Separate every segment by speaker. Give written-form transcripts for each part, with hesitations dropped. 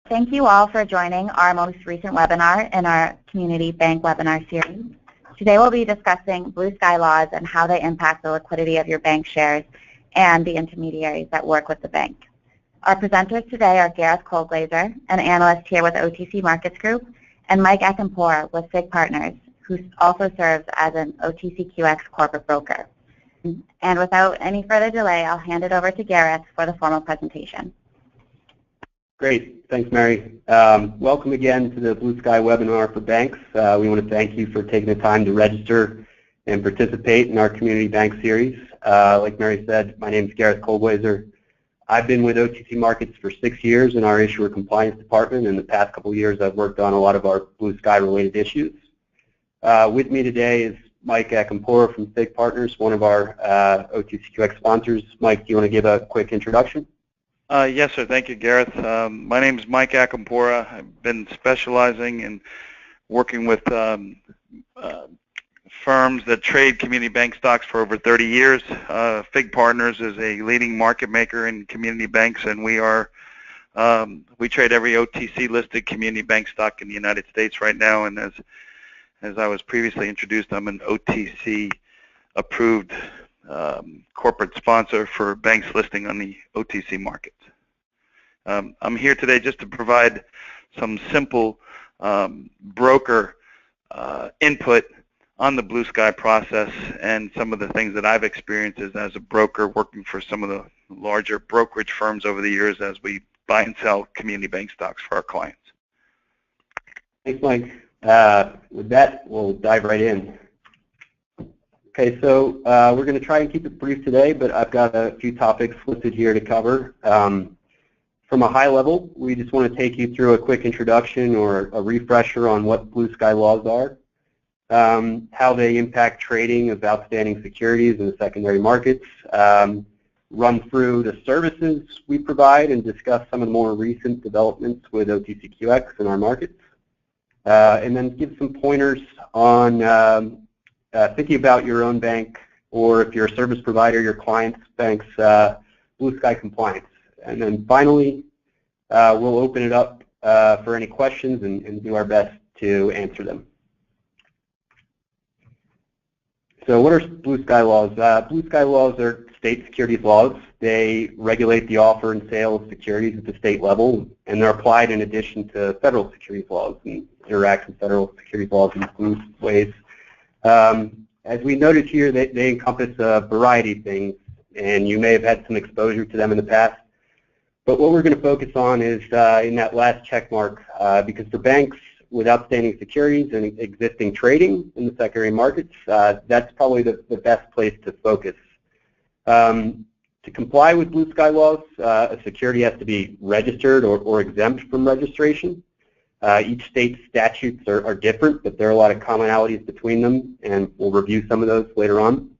Speaker 1: Thank you all for joining our most recent webinar in our Community Bank webinar series. Today we'll be discussing blue sky laws and how they impact the liquidity of your bank shares and the intermediaries that work with the bank. Our presenters today are Gareth Colglazier, an analyst here with OTC Markets Group, and Mike Acampora with FIG Partners, who also serves as an OTCQX corporate broker. And without any further delay, I'll hand it over to Gareth for the formal presentation.
Speaker 2: Great. Thanks, Mary. Welcome again to the Blue Sky webinar for banks. We want to thank you for taking the time to register and participate in our Community Bank series. Like Mary said, my name is Gareth Colglazier. I've been with OTC Markets for 6 years in our issuer compliance department. In the past couple of years, I've worked on a lot of our blue sky related issues. With me today is Mike Acampora from FIG Partners, one of our OTCQX sponsors. Mike, do you want to give a quick introduction?
Speaker 3: Yes, sir. Thank you, Gareth. My name is Mike Acampora. I've been specializing in working with firms that trade community bank stocks for over 30 years. FIG Partners is a leading market maker in community banks, and we trade every OTC listed community bank stock in the United States right now. And as I was previously introduced, I'm an OTC approved corporate sponsor for banks listing on the OTC markets. I'm here today just to provide some simple broker input on the blue sky process and some of the things that I've experienced as a broker working for some of the larger brokerage firms over the years as we buy and sell community bank stocks for our clients.
Speaker 2: Thanks, Mike. With that, we'll dive right in. Okay, so we're going to try and keep it brief today, but I've got a few topics listed here to cover. From a high level, we just want to take you through a quick introduction or a refresher on what blue sky laws are, how they impact trading of outstanding securities in the secondary markets, run through the services we provide, and discuss some of the more recent developments with OTCQX in our markets, and then give some pointers on thinking about your own bank, or if you're a service provider, your client's bank's blue sky compliance. And then finally, we'll open it up for any questions and do our best to answer them. So what are blue sky laws? Blue sky laws are state securities laws. They regulate the offer and sale of securities at the state level, and they're applied in addition to federal securities laws and interact with federal securities laws in blue ways. As we noted here, they encompass a variety of things, and you may have had some exposure to them in the past. But what we're going to focus on is in that last check mark, because for banks with outstanding securities and existing trading in the secondary markets, that's probably the best place to focus. To comply with blue sky laws, a security has to be registered or exempt from registration. Each state's statutes are different, but there are a lot of commonalities between them, and we'll review some of those later on.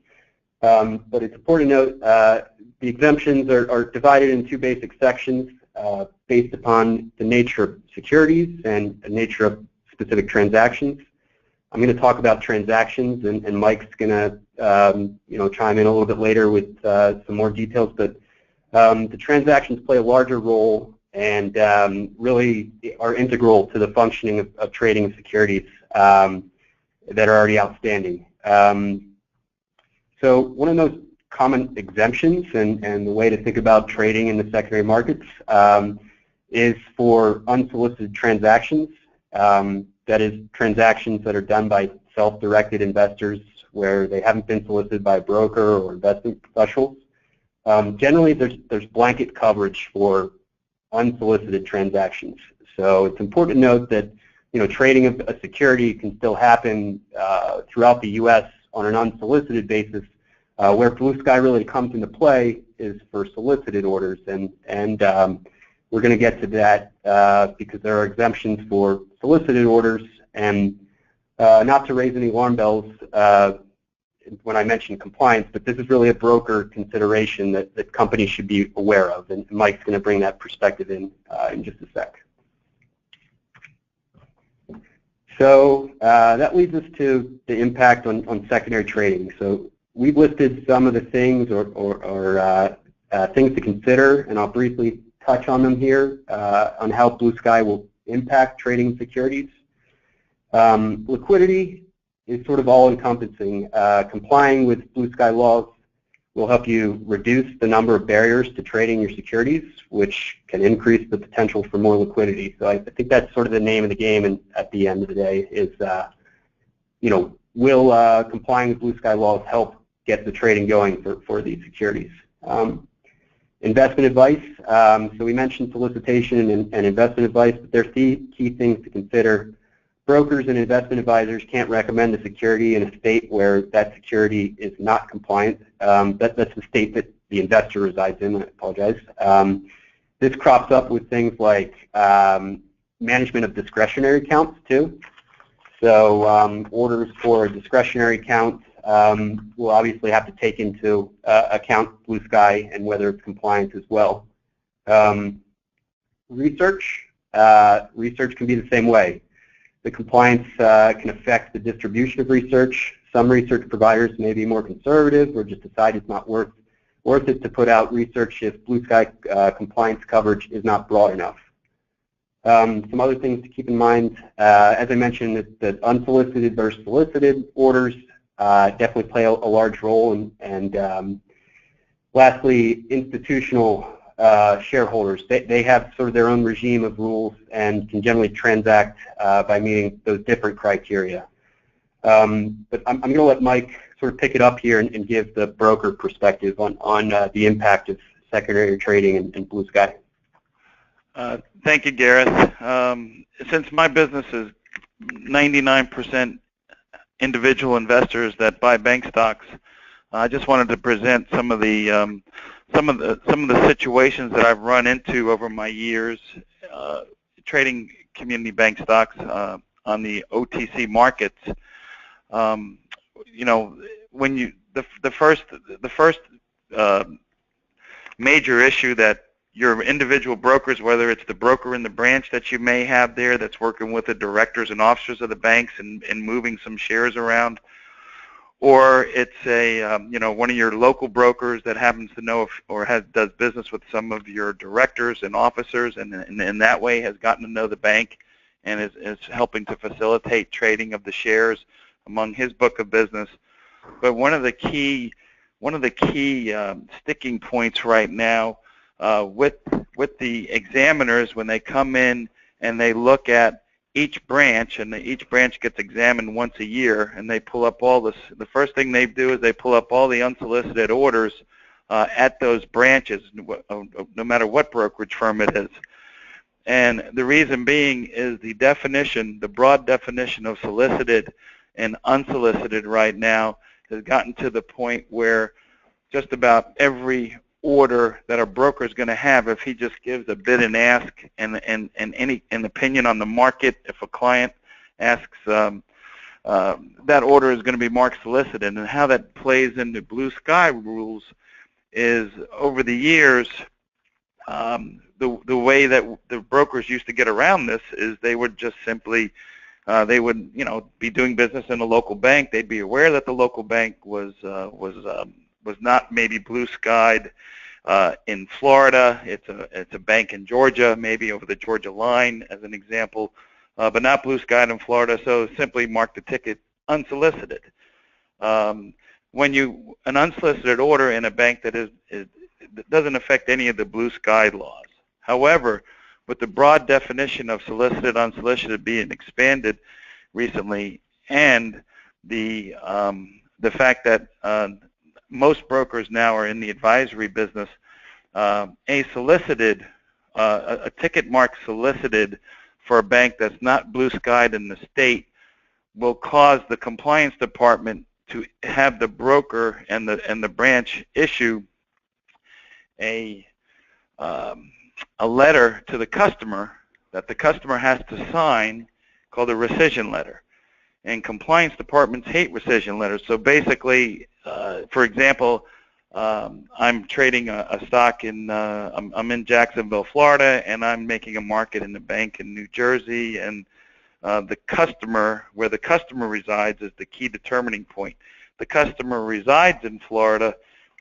Speaker 2: But it's important to note the exemptions are divided in two basic sections based upon the nature of securities and the nature of specific transactions. I'm going to talk about transactions, and Mike's going to chime in a little bit later with some more details. But the transactions play a larger role and really are integral to the functioning of trading securities that are already outstanding. So one of those common exemptions and the way to think about trading in the secondary markets is for unsolicited transactions. That is, transactions that are done by self-directed investors where they haven't been solicited by a broker or investment professionals. Generally, there's blanket coverage for unsolicited transactions. So it's important to note that trading of a security can still happen throughout the U.S. on an unsolicited basis. Where blue sky really comes into play is for solicited orders, and we're going to get to that because there are exemptions for solicited orders, and not to raise any alarm bells when I mention compliance, but this is really a broker consideration that companies should be aware of, and Mike's going to bring that perspective in just a sec. So that leads us to the impact on secondary trading. So we've listed some of the things or things to consider, and I'll briefly touch on them here on how Blue Sky will impact trading securities. Liquidity is sort of all-encompassing. Complying with Blue Sky laws will help you reduce the number of barriers to trading your securities, which can increase the potential for more liquidity. So I think that's sort of the name of the game, and at the end of the day is, will complying with Blue Sky laws help get the trading going for these securities? Investment advice. So we mentioned solicitation and investment advice, but there's key things to consider. Brokers and investment advisors can't recommend a security in a state where that security is not compliant. That's the state that the investor resides in. I apologize. This crops up with things like management of discretionary accounts too. So orders for a discretionary account will obviously have to take into account Blue Sky and whether it's compliant as well. Research can be the same way. The compliance can affect the distribution of research. Some research providers may be more conservative or just decide it's not worth it to put out research if Blue Sky compliance coverage is not broad enough. Some other things to keep in mind, as I mentioned, that unsolicited versus solicited orders definitely play a large role, and lastly, institutional shareholders. They have sort of their own regime of rules and can generally transact by meeting those different criteria. But I'm going to let Mike sort of pick it up here and give the broker perspective on the impact of secondary trading in Blue Sky.
Speaker 3: Thank you, Gareth. Since my business is 99% individual investors that buy bank stocks, I just wanted to present some of the situations that I've run into over my years trading community bank stocks on the OTC markets. When the first major issue that your individual brokers, whether it's the broker in the branch that you may have there that's working with the directors and officers of the banks and moving some shares around, or it's one of your local brokers that happens to know does business with some of your directors and officers, and in that way has gotten to know the bank and is helping to facilitate trading of the shares among his book of business. But one of the key sticking points right now with the examiners when they come in and they look at each branch, and each branch gets examined once a year, and they pull up all this. The first thing they do is they pull up all the unsolicited orders at those branches, no matter what brokerage firm it is. And the reason being is the broad definition of solicited and unsolicited right now has gotten to the point where just about every order that a broker is going to have, if he just gives a bid and ask and an opinion on the market, if a client asks, that order is going to be marked solicited. And how that plays into Blue Sky rules is, over the years, the way that the brokers used to get around this is they would just simply be doing business in a local bank. They'd be aware that the local bank was not maybe Blue Skyed in Florida. It's a bank in Georgia, maybe over the Georgia line as an example, but not Blue Skyed in Florida. So simply mark the ticket unsolicited. When an unsolicited order in a bank that doesn't affect any of the Blue Sky laws. However, with the broad definition of solicited, unsolicited being expanded recently, and the fact that most brokers now are in the advisory business, a ticket mark solicited for a bank that's not Blue Skyed in the state will cause the compliance department to have the broker and the branch issue a letter to the customer that the customer has to sign, called a rescission letter. And compliance departments hate rescission letters. So basically, for example, I'm trading a stock I'm in Jacksonville, Florida, and I'm making a market in the bank in New Jersey, and where the customer resides is the key determining point. The customer resides in Florida,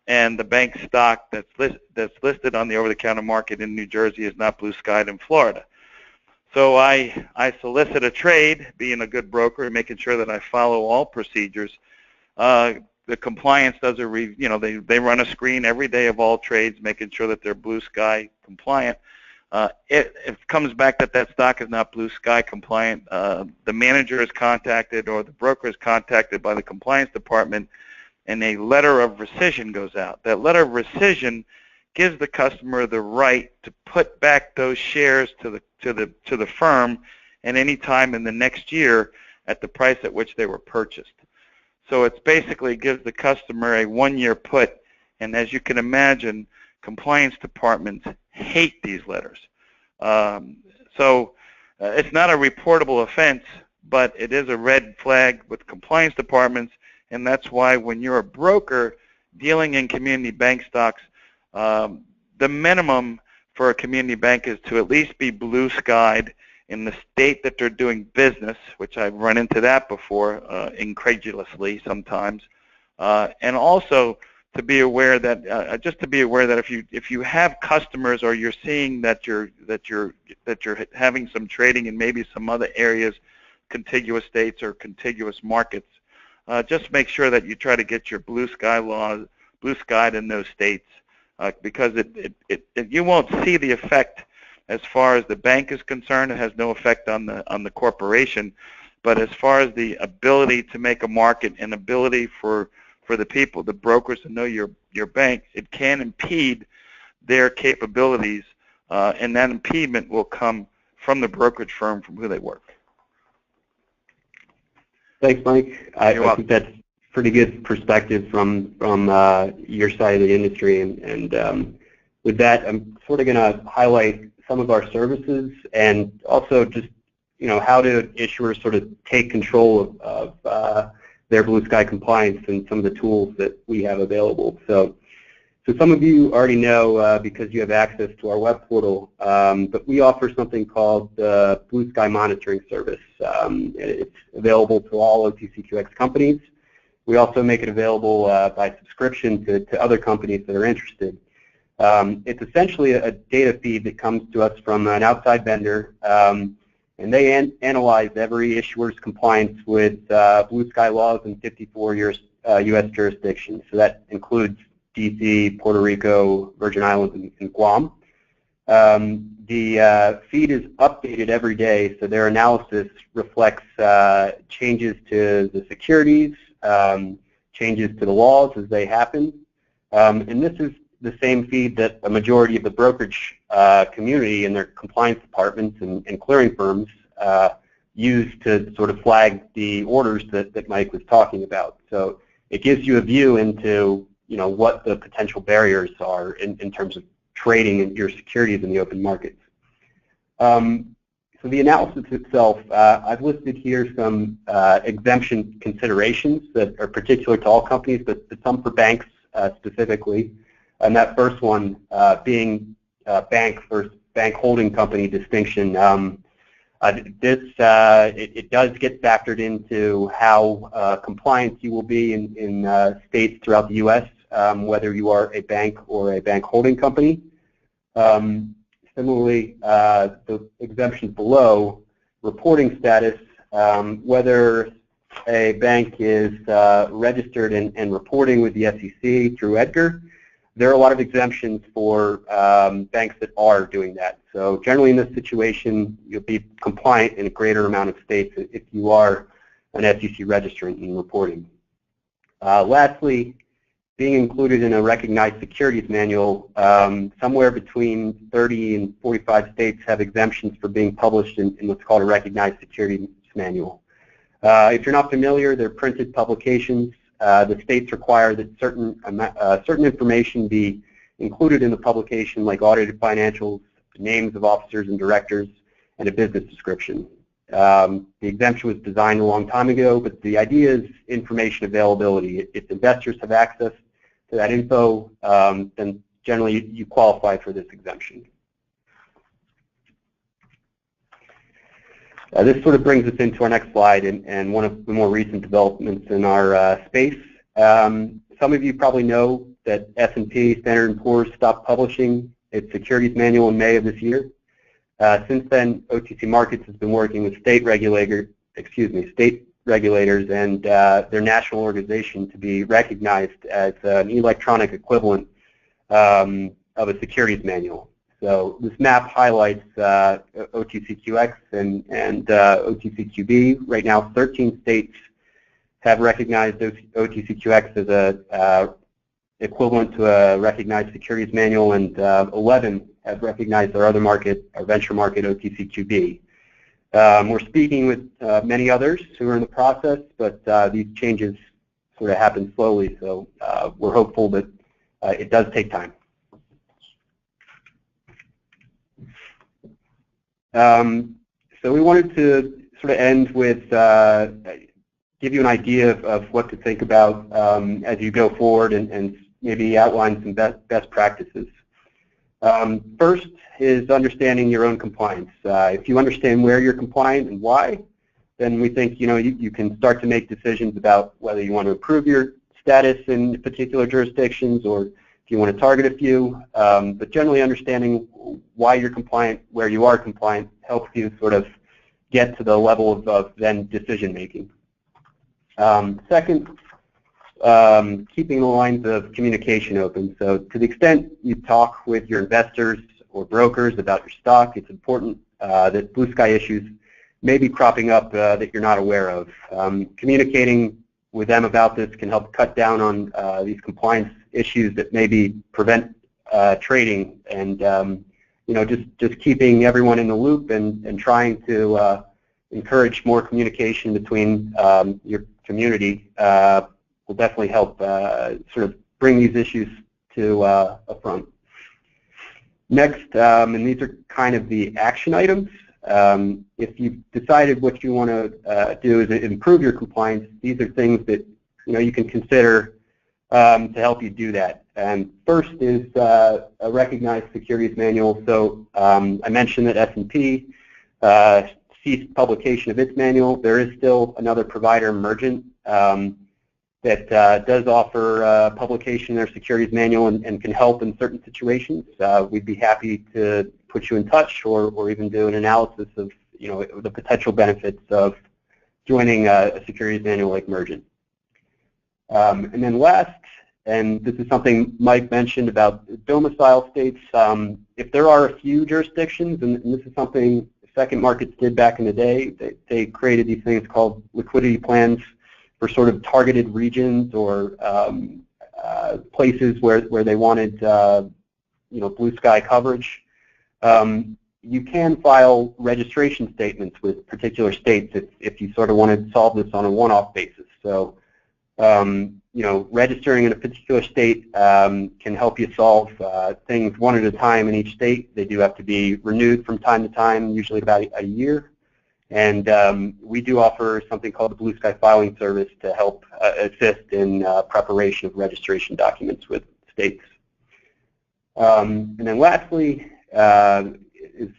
Speaker 3: and the bank stock that's listed on the over-the-counter market in New Jersey is not blue skied in Florida. So I solicit a trade, being a good broker and making sure that I follow all procedures. The compliance does they run a screen every day of all trades, making sure that they're blue sky compliant. If it comes back that stock is not blue sky compliant, the manager is contacted or the broker is contacted by the compliance department, and a letter of rescission goes out. That letter of rescission gives the customer the right to put back those shares to the firm at any time in the next year at the price at which they were purchased. So it basically gives the customer a one-year put, and as you can imagine, compliance departments hate these letters. It's not a reportable offense, but it is a red flag with compliance departments, and that's why when you're a broker dealing in community bank stocks, the minimum for a community bank is to at least be blue skied in the state that they're doing business, which I've run into that before, incredulously sometimes, and also to be aware that if you have customers or you're seeing that you're having some trading in maybe some other areas, contiguous states or contiguous markets, just make sure that you try to get your blue skied in those states, because you won't see the effect as far as the bank is concerned. It has no effect on the corporation, but as far as the ability to make a market and ability for the people, the brokers, to know your bank, it can impede their capabilities, and that impediment will come from the brokerage firm from who they work.
Speaker 2: Thanks, Mike. I think that's pretty good perspective from your side of the industry, and with that, I'm sort of going to highlight some of our services and also just how do issuers sort of take control of their blue sky compliance and some of the tools that we have available. So some of you already know because you have access to our web portal, but we offer something called the Blue Sky Monitoring Service. It's available to all OTCQX companies. We also make it available by subscription to other companies that are interested. It's essentially a data feed that comes to us from an outside vendor, and they analyze every issuer's compliance with blue sky laws in 54 U.S. jurisdictions. So that includes D.C., Puerto Rico, Virgin Islands, and Guam. The feed is updated every day, so their analysis reflects changes to the securities, changes to the laws as they happen, and this is the same feed that a majority of the brokerage community and their compliance departments and clearing firms use to sort of flag the orders that Mike was talking about. So it gives you a view into what the potential barriers are in terms of trading in your securities in the open markets. So the analysis itself, I've listed here some exemption considerations that are particular to all companies, but some for banks specifically. And that first one being bank versus bank holding company distinction. It does get factored into how compliant you will be in states throughout the U.S., whether you are a bank or a bank holding company. Similarly, the exemptions below, reporting status, whether a bank is registered and reporting with the SEC through EDGAR. There are a lot of exemptions for banks that are doing that. So generally in this situation, you'll be compliant in a greater amount of states if you are an SEC registrant and reporting. Lastly, being included in a recognized securities manual, somewhere between 30 and 45 states have exemptions for being published in what's called a recognized securities manual. If you're not familiar, they're printed publications. The states require that certain information be included in the publication, like audited financials, names of officers and directors, and a business description. The exemption was designed a long time ago, but the idea is information availability. If investors have access to that info, then generally you qualify for this exemption. This sort of brings us into our next slide and one of the more recent developments in our space. some of you probably know that S&P, Standard & Poor's, stopped publishing its securities manual in May of this year. Since then, OTC Markets has been working with state regulators and their national organization to be recognized as an electronic equivalent of a securities manual. So this map highlights OTCQX and OTCQB. Right now, 13 states have recognized OTCQX as a equivalent to a recognized securities manual, and 11 have recognized our other market, our venture market, OTCQB. We're speaking with many others who are in the process, but these changes sort of happen slowly, so we're hopeful that it does take time. So we wanted to sort of end with give you an idea of what to think about as you go forward and maybe outline some best practices. First is understanding your own compliance. If you understand where you're compliant and why, then we think you can start to make decisions about whether you want to improve your status in particular jurisdictions or if you want to target a few. But generally understanding why you're compliant, where you are compliant, helps you sort of get to the level of then decision making. Second, keeping the lines of communication open. So to the extent you talk with your investors or brokers about your stock, it's important that blue sky issues may be cropping up that you're not aware of. Communicating with them about this can help cut down on these compliance issues that maybe prevent trading, and just keeping everyone in the loop and trying to encourage more communication between your community will definitely help sort of bring these issues to a front. Next, and these are kind of the action items. If you've decided what you want to do is improve your compliance, these are things that you can consider to help you do that. And first is a recognized securities manual. So I mentioned that S&P ceased publication of its manual. There is still another provider, Emergent, that does offer publication of their securities manual and can help in certain situations. We'd be happy to put you in touch or even do an analysis of the potential benefits of joining a securities manual like Emergent. And then last, and this is something Mike mentioned about domicile states, if there are a few jurisdictions, and this is something Second Markets did back in the day, they created these things called liquidity plans for sort of targeted regions or places where they wanted blue sky coverage. You can file registration statements with particular states if you sort of want to solve this on a one-off basis. So registering in a particular state can help you solve things one at a time in each state. They do have to be renewed from time to time, usually about a year. And we do offer something called the Blue Sky Filing Service to help assist in preparation of registration documents with states. And then lastly is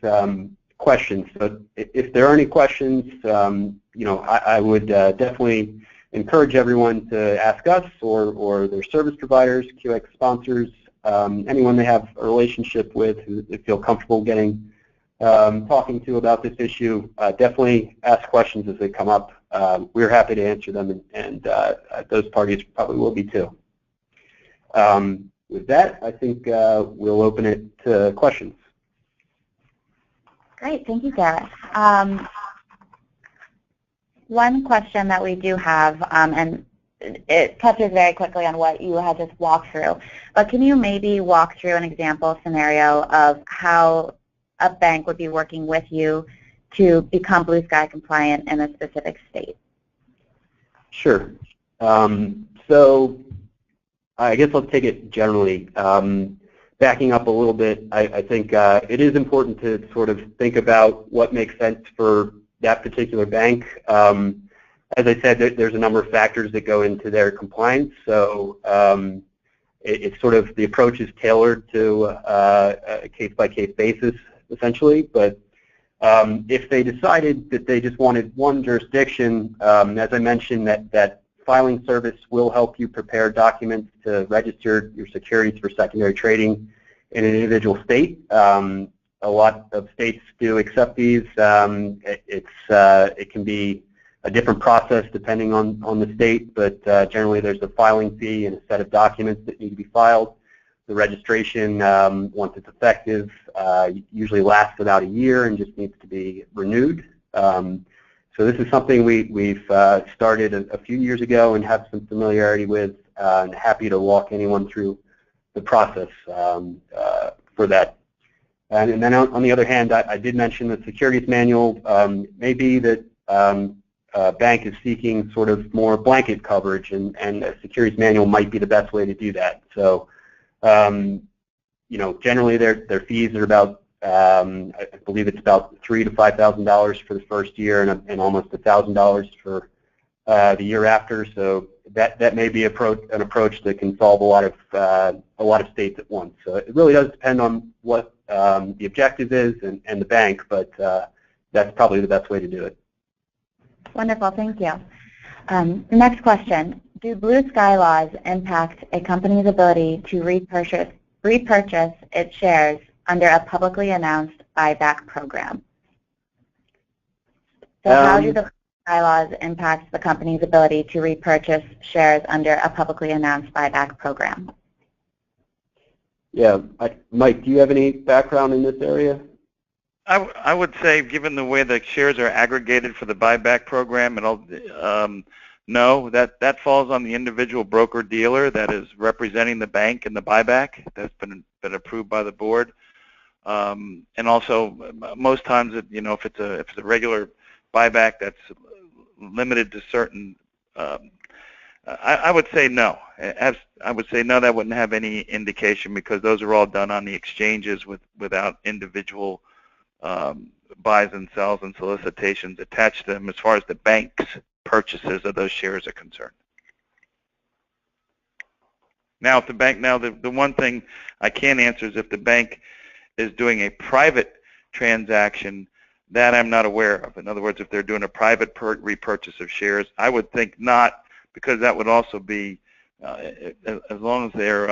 Speaker 2: questions. So if there are any questions, I would definitely encourage everyone to ask us or their service providers, QX sponsors, anyone they have a relationship with who they feel comfortable getting talking to about this issue. Definitely ask questions as they come up. We're happy to answer them, and those parties probably will be too. With that, I think we'll open it to questions.
Speaker 1: Great, thank you, Gareth. One question that we do have, and it touches very quickly on what you had just walked through, but can you maybe walk through an example scenario of how a bank would be working with you to become Blue Sky compliant in a specific state?
Speaker 2: Sure. So I guess let's take it generally. Backing up a little bit, I think it is important to sort of think about what makes sense for that particular bank. As I said, there's a number of factors that go into their compliance. So it's sort of the approach is tailored to a case-by-case basis, essentially. But if they decided that they just wanted one jurisdiction, as I mentioned, that filing service will help you prepare documents to register your securities for secondary trading in an individual state. A lot of states do accept these. It can be a different process depending on the state, but generally there's a filing fee and a set of documents that need to be filed. The registration, once it's effective, usually lasts about a year and just needs to be renewed. So this is something we've started a few years ago and have some familiarity with, and happy to walk anyone through the process for that. And then on the other hand, I did mention the securities manual. May be that a bank is seeking sort of more blanket coverage, and a securities manual might be the best way to do that. So, you know, generally their fees are about, I believe it's about $3,000 to $5,000 for the first year, and almost $1,000 for the year after. So that may be an approach that can solve a lot of states at once. So it really does depend on what the objective is and the bank, but that's probably the best way to do it.
Speaker 1: Wonderful, thank you. The next question: do blue sky laws impact a company's ability to repurchase its shares under a publicly announced buyback program? So how do the blue sky laws impact the company's ability to repurchase shares under a publicly announced buyback program?
Speaker 2: Yeah, Mike, do you have any background in this area?
Speaker 3: I would say, given the way the shares are aggregated for the buyback program, no, that falls on the individual broker-dealer that is representing the bank in the buyback. That's been approved by the board. And also, most times, you know, if it's a regular buyback that's limited to certain, I would say no. I would say no. That wouldn't have any indication, because those are all done on the exchanges without individual buys and sells and solicitations attached to them as far as the bank's purchases of those shares are concerned. Now, if the bank, the one thing I can answer is if the bank is doing a private transaction, that I'm not aware of. In other words, if they're doing a private repurchase of shares, I would think not, because that would also be, as long as they're,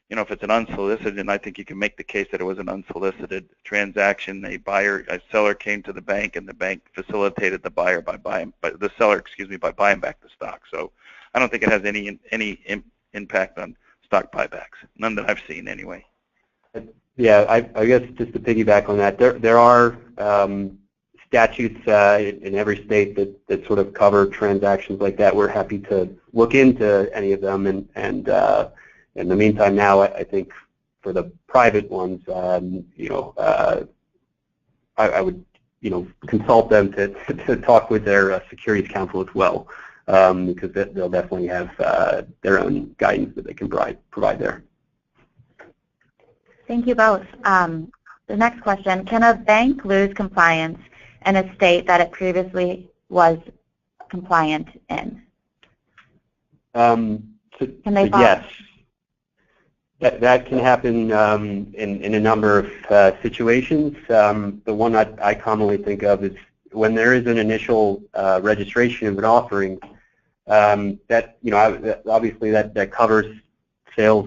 Speaker 3: you know, if it's an unsolicited, and I think you can make the case that it was an unsolicited transaction. A seller came to the bank, and the bank facilitated the buyer by buying back the stock. So I don't think it has any impact on stock buybacks. None that I've seen, anyway.
Speaker 2: Yeah, I guess just to piggyback on that, there are statutes in every state that sort of cover transactions like that. We're happy to look into any of them, and in the meantime, now I think for the private ones, you know, I would, you know, consult them to talk with their securities counsel as well, because they'll definitely have their own guidance that they can provide there.
Speaker 1: Thank you both. The next question: can a bank lose compliance in a state that it previously was compliant in? Can they follow?
Speaker 2: Yes. That can happen in a number of situations. The one I commonly think of is when there is an initial registration of an offering. That, you know, obviously that covers sales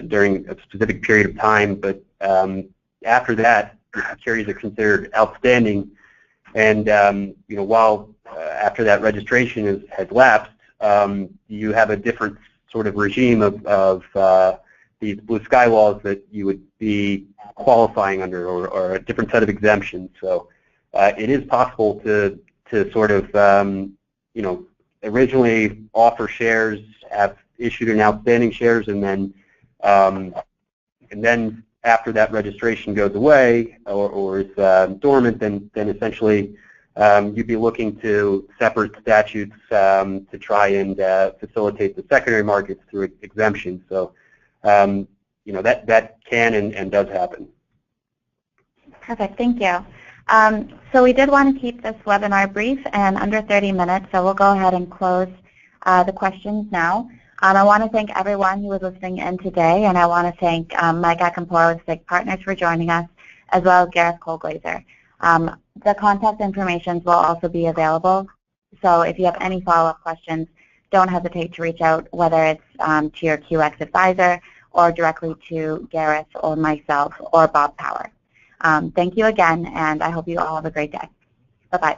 Speaker 2: during a specific period of time, but after that, the securities are considered outstanding, and you know, while after that registration has lapsed, you have a different sort of regime of these blue sky laws that you would be qualifying under, or a different set of exemptions. So it is possible to sort of, you know, originally offer shares, have issued an outstanding shares, and then after that registration goes away or is dormant, then essentially you'd be looking to separate statutes to try and facilitate the secondary markets through exemptions. So you know, that can and does happen.
Speaker 1: Perfect, thank you. So we did want to keep this webinar brief and under 30 minutes, so we'll go ahead and close the questions now. I want to thank everyone who was listening in today, and I want to thank Mike Acampora with SIG Partners for joining us, as well as Gareth Colglazer. The contact information will also be available, so if you have any follow-up questions, don't hesitate to reach out, whether it's to your QX advisor or directly to Gareth or myself or Bob Power. Thank you again, and I hope you all have a great day. Bye-bye.